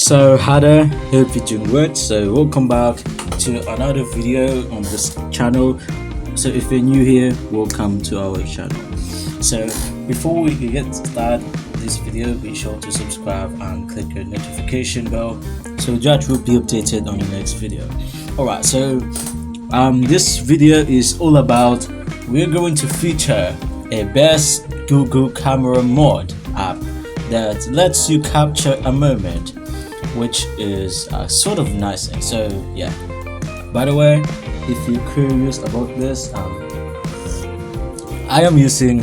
So hi there, hope you're doing good. So welcome back to another video on this channel. So if you're new here, welcome to our channel. So before we get started this video, be sure to subscribe and click the notification bell so that will be updated on the next video. Alright, so this video is all about, we're going to feature a best Google camera mod app that lets you capture a moment, which is sort of nice. So yeah, by the way, if you're curious about this, I am using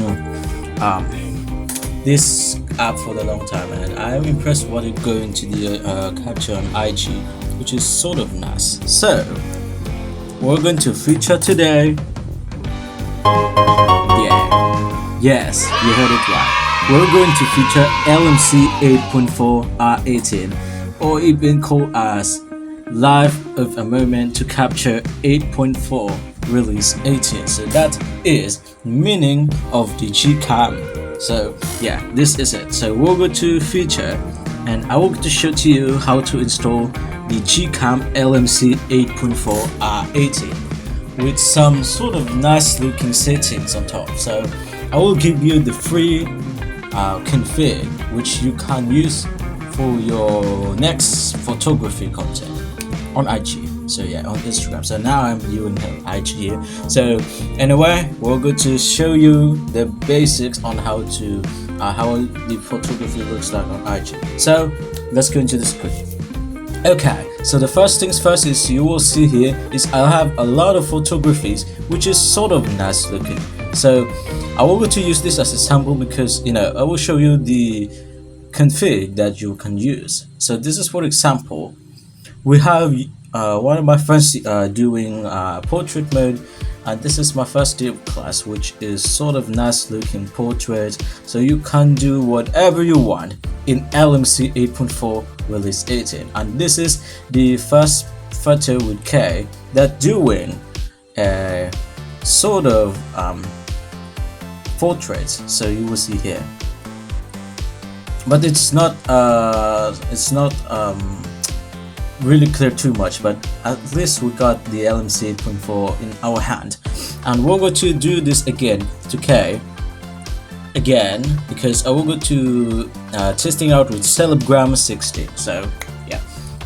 this app for a long time and I am impressed what it's going to do capture on IG, which is sort of nice. So we're going to feature today, yes, you heard it right, we're going to feature LMC 8.4 R18, or even called as Life of a Moment to Capture 8.4 Release 18. So that is meaning of the G-Cam. So yeah, this is it. So we're going to feature, and I will to show to you how to install the G-Cam LMC 8.4 R18 with some sort of nice looking settings on top. So I will give you the free config which you can use for your next photography content on IG. So yeah, on Instagram. So now I'm using IG here. So anyway, we're going to show you the basics on how to how the photography looks like on IG. So let's go into this quick. Okay, so the first things first is you will see here is I'll have a lot of photographies which is sort of nice looking. So I will go to use this as a sample because I will show you the config that you can use. So this is for example, we have one of my friends doing portrait mode, and this is my first day of class, which is sort of nice looking portrait. So you can do whatever you want in LMC 8.4 release 18, and this is the first photo with K that doing a sort of portrait. So you will see here, but it's not really clear too much, but at least we got the LMC 8.4 in our hand, and we're going to do this again to K again because I will go to testing out with Selebgram 16. So yeah,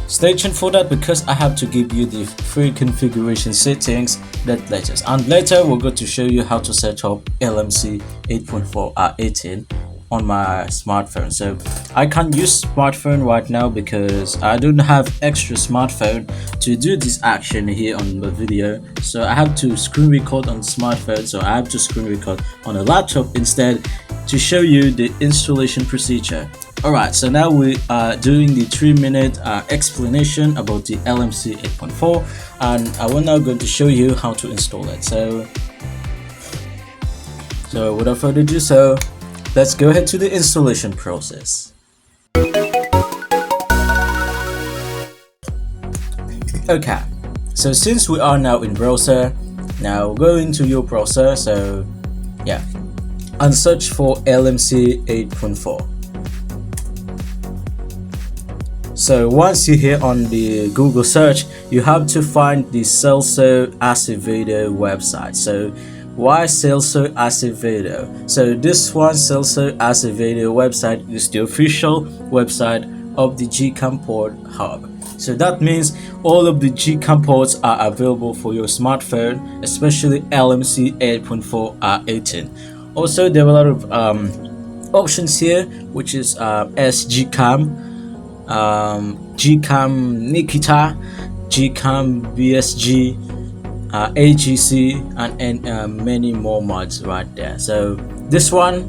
stay tuned for that because I have to give you the free configuration settings that later, and later we're going to show you how to set up LMC 8.4 R18 on my smartphone. So I can't use smartphone right now because I don't have extra smartphone to do this action here on the video. So I have to screen record on smartphone, so I have to screen record on a laptop instead to show you the installation procedure. Alright, so now we are doing the 3-minute explanation about the LMC 8.4, and I will now going to show you how to install it. So without further ado, so let's go ahead to the installation process. Okay, so since we are now in browser, now go into your browser. So yeah, and search for LMC 8.4. So once you're here on the Google search, you have to find the Selso Acevedo website. So why Selso Acevedo? So this one, Selso Acevedo website, is the official website of the G-Cam port hub. So that means all of the G-Cam ports are available for your smartphone, especially LMC 8.4 R18. Also, there are a lot of options here, which is SGCam, G-Cam Nikita, G-Cam BSG, AGC, and many more mods right there. So this one,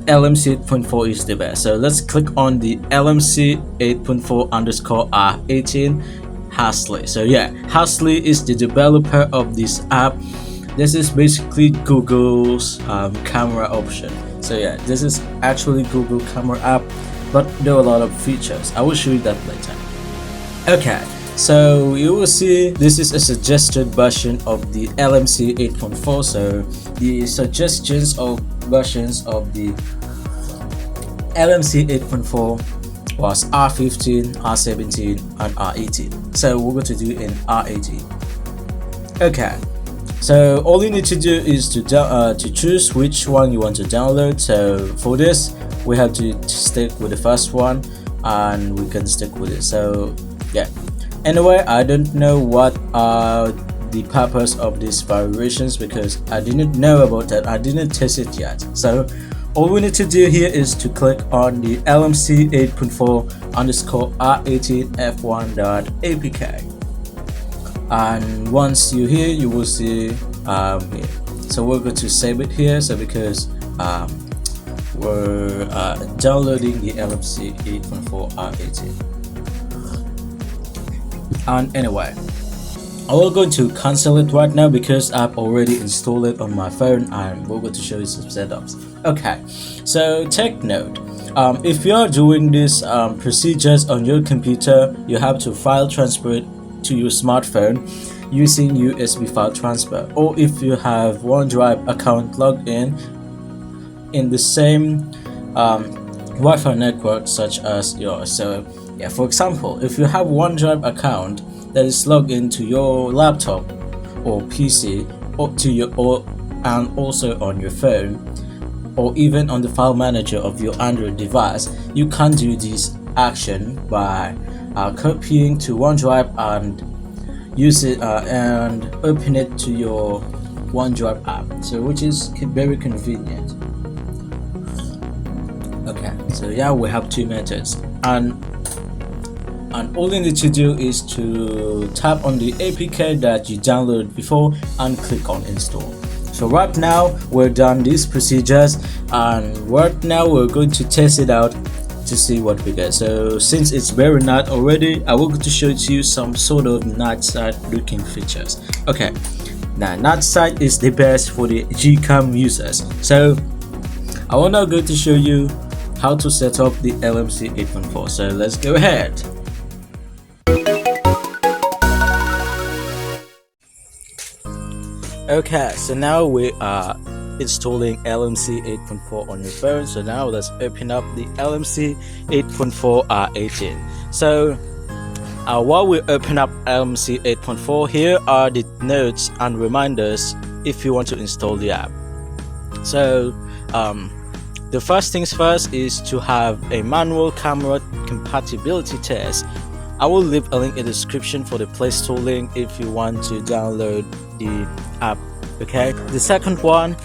LMC 8.4 is the best. So let's click on the LMC 8.4_R18 Hasley. So yeah, Hasley is the developer of this app. This is basically Google's camera option. So yeah, this is actually Google camera app, but there are a lot of features. I will show you that later. Okay, so you will see this is a suggested version of the LMC 8.4. So the suggestions of versions of the LMC 8.4 was R15, R17 and R18. So we're going to do in R18. Okay, so all you need to do is to choose which one you want to download. So for this we have to stick with the first one and we can stick with it. So yeah, anyway, I don't know what are the purpose of these variations because I didn't know about that. I didn't test it yet. So all we need to do here is to click on the LMC 8.4_R18F1.apk, and once you're here you will see here. So we're going to save it here. So because we're downloading the LMC 8.4R18, and anyway, I'm going to cancel it right now because I've already installed it on my phone and we're going to show you some setups. Okay, so take note, if you're doing these procedures on your computer, you have to file transfer it to your smartphone using USB file transfer, or if you have OneDrive account logged in the same Wi-Fi network such as yours. So yeah, for example, if you have OneDrive account that is logged into your laptop or PC and also on your phone or even on the file manager of your Android device, you can do this action by copying to OneDrive and use it and open it to your OneDrive app, so which is very convenient. Okay, so yeah, we have two methods, and all you need to do is to tap on the APK that you downloaded before and click on install. So right now we're done these procedures, and right now we're going to test it out to see what we get. So since it's very night already, I will go to show you some sort of night side looking features. Okay, now night side is the best for the Gcam users. So I will now go to show you how to set up the LMC 8.4. So let's go ahead. Okay, so now we are installing LMC 8.4 on your phone. So now let's open up the LMC 8.4 R18. So while we open up LMC 8.4, here are the notes and reminders if you want to install the app. So the first things first is to have a manual camera compatibility test. I will leave a link in the description for the Play Store link if you want to download the app. Okay, the second one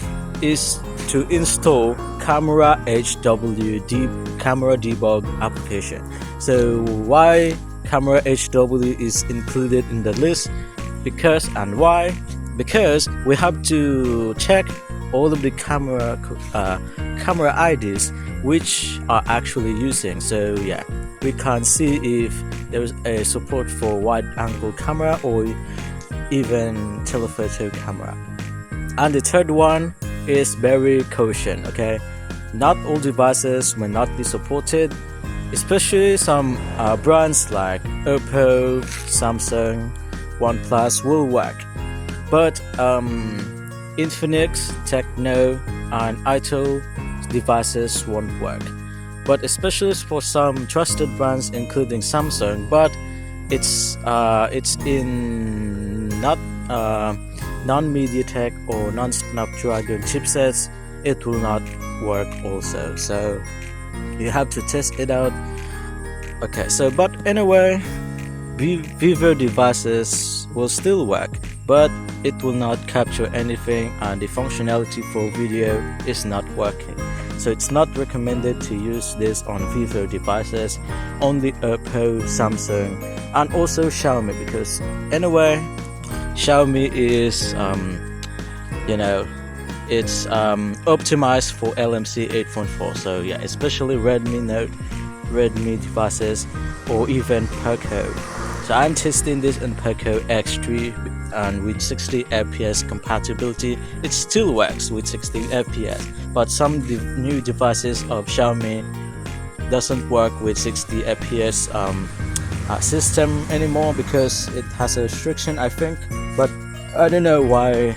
is to install CameraHW camera debug application. So why CameraHW is included in the list? Because we have to check all of the camera IDs which are actually using. So yeah, we can see if there is a support for wide angle camera or even telephoto camera. And the third one is very caution. Okay, not all devices may not be supported, especially some brands like Oppo, Samsung, OnePlus will work, but Infinix, Techno and Ito devices won't work. But especially for some trusted brands including Samsung, but it's in not non-MediaTek or non-Snapdragon chipsets, it will not work also. So you have to test it out. Okay, so but anyway, Vivo devices will still work, but it will not capture anything and the functionality for video is not working. So it's not recommended to use this on Vivo devices, only Oppo, Samsung and also Xiaomi, because anyway Xiaomi is it's optimized for LMC 8.4. so yeah, especially Redmi devices or even Poco. So I'm testing this on Poco X3 and with 60 fps compatibility. It still works with 60 fps, but some new devices of Xiaomi doesn't work with 60 fps system anymore because it has a restriction, I think, but I don't know why.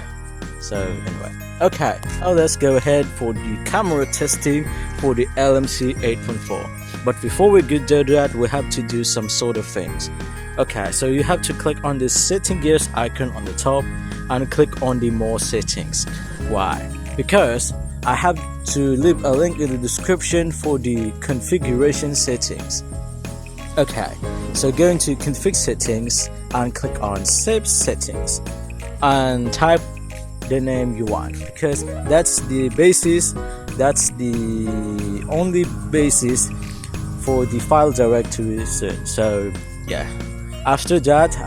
So anyway, okay, now let's go ahead for the camera testing for the LMC 8.4. But before we do that, we have to do some sort of things. Okay, so you have to click on the setting gears icon on the top and click on the more settings. Why? Because I have to leave a link in the description for the configuration settings. Okay, so go into config settings and click on save settings and type the name you want, because that's the basis, that's the only basis for the file directory. So yeah, after that,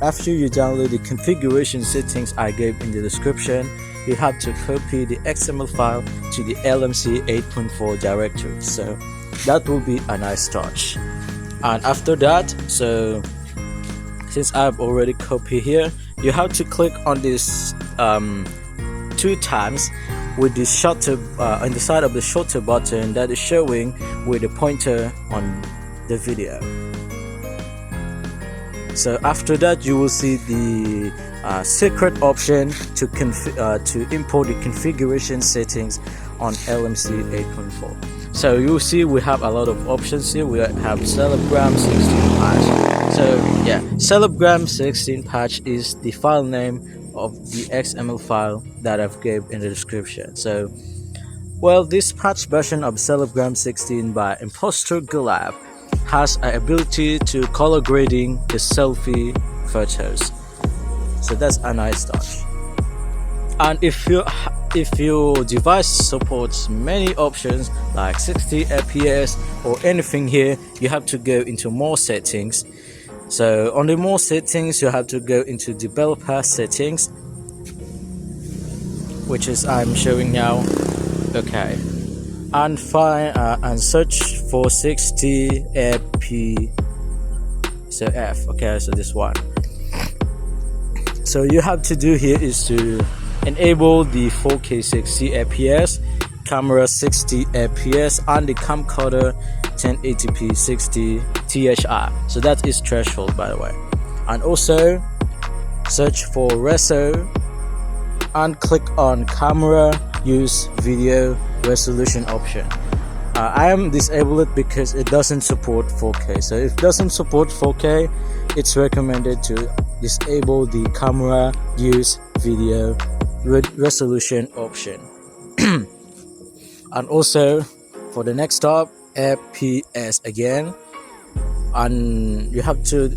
after you download the configuration settings I gave in the description, you have to copy the XML file to the LMC 8.4 directory. So that will be a nice touch. And after that, so since I've already copied here, you have to click on this 2 times with the shutter on the side of the shutter button that is showing with the pointer on the video. So after that, you will see the secret option to import the configuration settings on LMC 8.4. So you'll see we have a lot of options here. We have Selebgram 16 patch. So yeah, Selebgram 16 patch is the file name of the XML file that I've gave in the description. So well, this patch version of Selebgram 16 by Impostor Lab has an ability to color grading the selfie photos. So that's a nice touch. And if your device supports many options like 60 fps or anything here, you have to go into more settings. So on the more settings, you have to go into developer settings, which is I'm showing now. Okay, and find and search for 60 fp. So F. Okay, so this one. So you have to do here is to enable the 4K 60 fps, camera 60 fps, and the camcorder 1080p 60 THR. So that is threshold, by the way. And also search for reso and click on camera use video resolution option. I am disabled it because it doesn't support 4K. So if it doesn't support 4K, it's recommended to disable the camera use video resolution option. And also for the next stop, FPS again, and you have to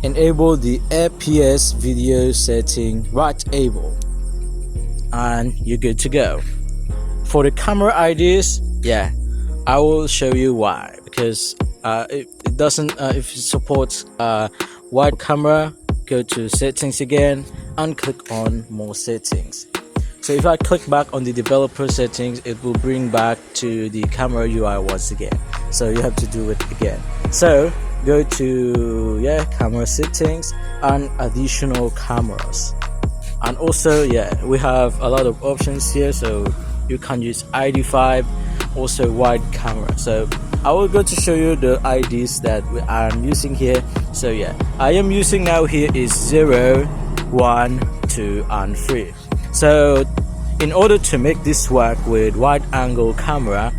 enable the FPS video setting right able, and you're good to go. For the camera IDs, yeah, I will show you why, because it doesn't if it supports wide camera, go to settings again and click on more settings. So if I click back on the developer settings, it will bring back to the camera UI once again. So you have to do it again. So go to camera settings and additional cameras. And also we have a lot of options here, so you can use ID5, also wide camera. So I will go to show you the IDs that I'm using here. So I am using now here is 0, 1, 2 and 3. So in order to make this work with wide angle camera,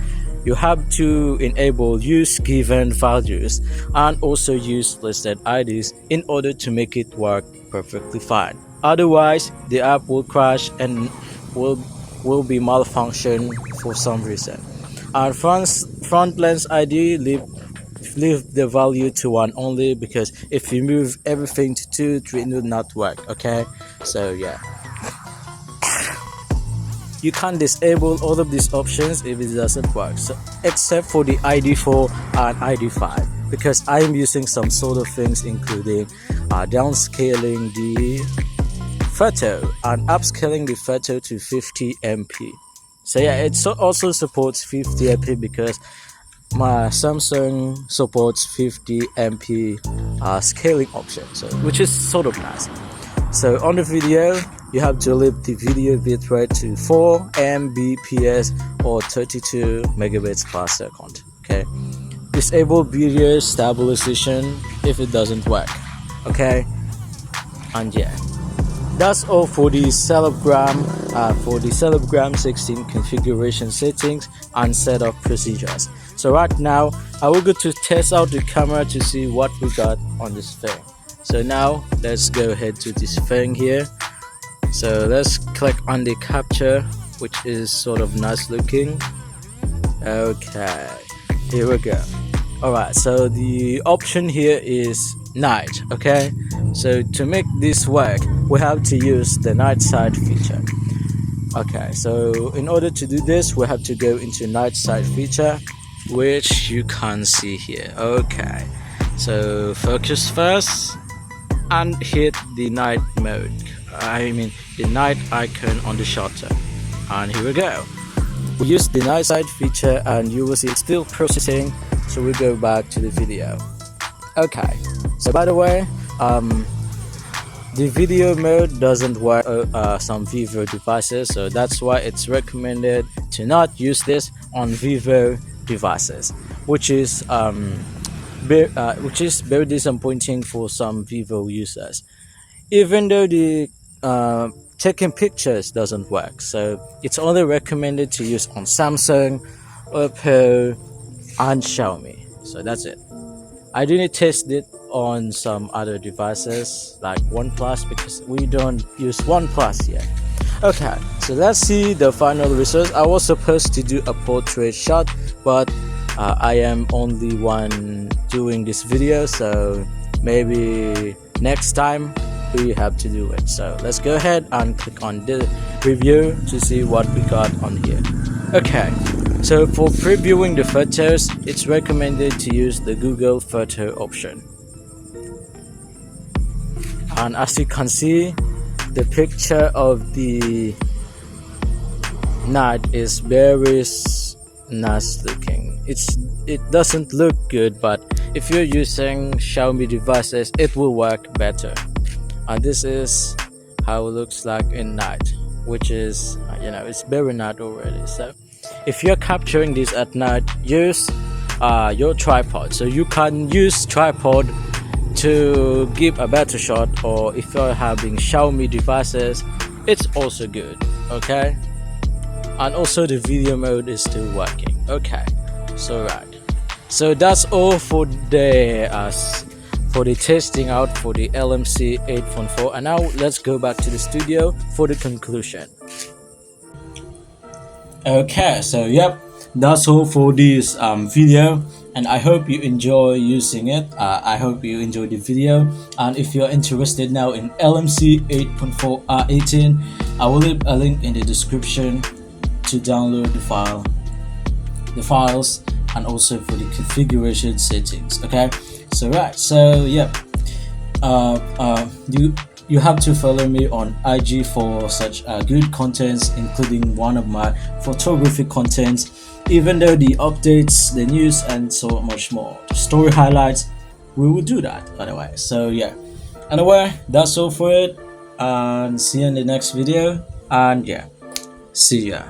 you have to enable use given values and also use listed IDs in order to make it work perfectly fine. Otherwise, the app will crash and will be malfunction for some reason. And front lens ID, leave the value to 1 only, because if you move everything to 2, 3, it will not work. Okay, so you can disable all of these options if it doesn't work, so except for the ID4 and ID5, because I am using some sort of things including downscaling the photo and upscaling the photo to 50 MP. So it also supports 50 MP because my Samsung supports 50 MP scaling option, so which is sort of nice. So on the video, you have to leave the video bitrate to 4 Mbps or 32 megabits per second. Okay, disable video stabilization if it doesn't work. Okay, and that's all for the Selebgram 16 configuration settings and setup procedures. So right now I will go to test out the camera to see what we got on this thing. So now let's go ahead to this thing here. So let's click on the capture, which is sort of nice looking. Okay, here we go. Alright, so the option here is night. Okay, so to make this work we have to use the night side feature. Okay, so in order to do this we have to go into night side feature, which you can see here. Okay, so focus first and hit the night mode, the night icon on the shutter, and here we go. We use the night side feature and you will see it's still processing, so we go back to the video. Okay, so by the way, the video mode doesn't work some Vivo devices, so that's why it's recommended to not use this on Vivo devices, which is very disappointing for some Vivo users, even though the taking pictures doesn't work. So it's only recommended to use on Samsung, Oppo and Xiaomi. So that's it. I didn't test it on some other devices like OnePlus because we don't use OnePlus yet. Okay, so let's see the final result. I was supposed to do a portrait shot, but I am only one doing this video, so maybe next time we have to do it. So let's go ahead and click on the preview to see what we got on here. Okay, so for previewing the photos, it's recommended to use the Google photo option. And as you can see, the picture of the night is very nice looking. It doesn't look good, but if you're using Xiaomi devices it will work better. And this is how it looks like in night, which is it's very night already. So if you're capturing this at night, use your tripod. So you can use tripod to give a better shot, or if you're having Xiaomi devices it's also good. Okay, and also the video mode is still working. Okay, so so that's all for the testing out for the LMC 8.4, and now let's go back to the studio for the conclusion. Okay, so yep, that's all for this video, and I hope you enjoy using it. I hope you enjoyed the video, and if you're interested now in LMC 8.4 R18, I will leave a link in the description to download the files, and also for the configuration settings. Okay, so yep, you have to follow me on IG for such good contents, including one of my photography contents, even though the updates, the news and so much more, the story highlights, we will do that otherwise. So yeah, anyway, that's all for it, and see you in the next video, and yeah, see ya.